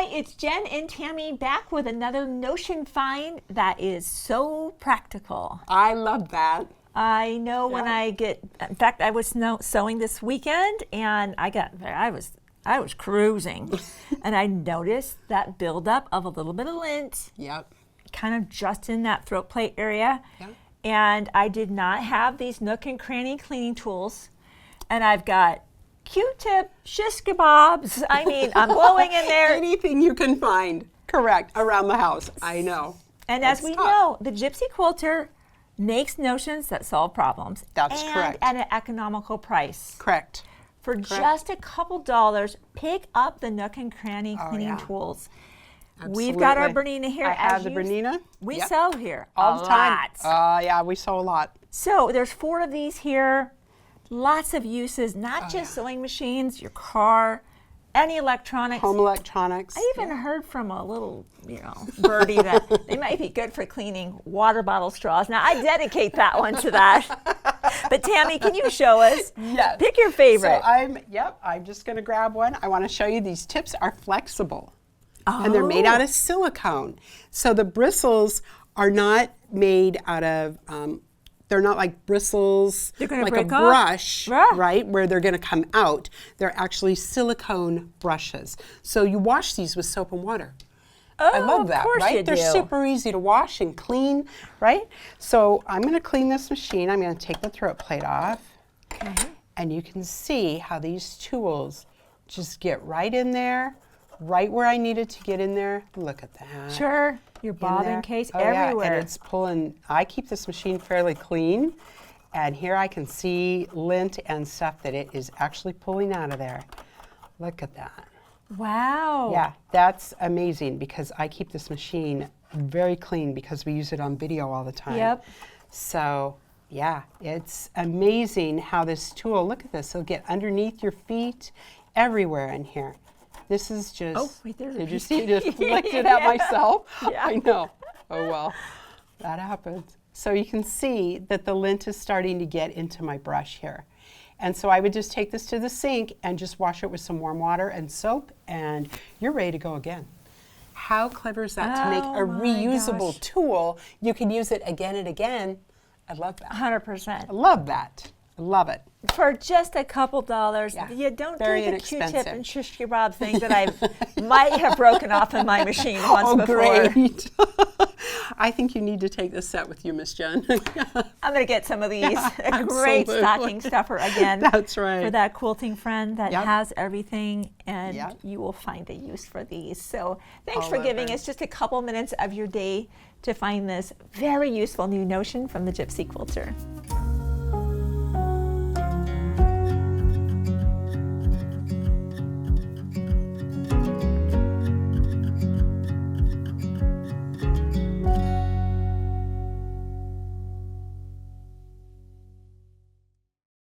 Hi, it's Jen and Tammy back with another Notion find that is so practical. I love that. I know when I get, in fact, I was sewing this weekend and I was cruising and I noticed that buildup of a little bit of lint. Yep. Kind of just in that throat plate area. Yep. And I did not have these Nook and Cranny cleaning tools. And I've got Q-tip, shish kebabs. I mean, I'm blowing in there. Anything you can find, correct, around the house. I know. And as we know, the Gypsy Quilter makes notions that solve problems. That's correct. And at an economical price. Correct. For just a couple dollars, pick up the Nook and Cranny cleaning tools. Absolutely. We've got our Bernina here. I have the Bernina. We sew here all the time. Lot. Yeah, we sew a lot. So there's 4 of these here. Lots of uses, not just sewing machines, your car, any electronics. Home electronics. I even heard from a little, birdie that they might be good for cleaning water bottle straws. Now, I dedicate that one to that. But Tammy, can you show us? Yes. Pick your favorite. So I'm just going to grab one. I want to show you these tips are flexible. And they're made out of silicone. So the bristles are not made out of, they're not like bristles, like a brush, right, where they're going to come out. They're actually silicone brushes. So you wash these with soap and water. I love that, right? They're super easy to wash and clean, right? So I'm going to clean this machine. I'm going to take the throat plate off. And you can see how these tools just get right in there, right where I needed to get in there. Look at that. Sure. Your bobbin case everywhere. Yeah, and it's pulling. I keep this machine fairly clean, and here I can see lint and stuff that it is actually pulling out of there. Look at that. Wow. Yeah, that's amazing because I keep this machine very clean because we use it on video all the time. Yep. So, yeah, it's amazing how this tool, look at this, it'll get underneath your feet, everywhere in here. This is just, did you see, just flicked it at myself? Yeah. I know. Oh, well, that happens. So you can see that the lint is starting to get into my brush here. And so I would just take this to the sink and just wash it with some warm water and soap, and you're ready to go again. How clever is that to make a reusable tool? You can use it again and again. I love that. 100%. I love that. I love it. For just a couple dollars, you don't do the Q-tip and shish kebab thing that I might have broken off in my machine once before. Great. I think you need to take this set with you, Miss Jen. I'm going to get some of these. A great stocking stuffer again. That's right. For that quilting friend that has everything, and you will find a use for these. So thanks for giving us just a couple minutes of your day to find this very useful new notion from the Gypsy Quilter.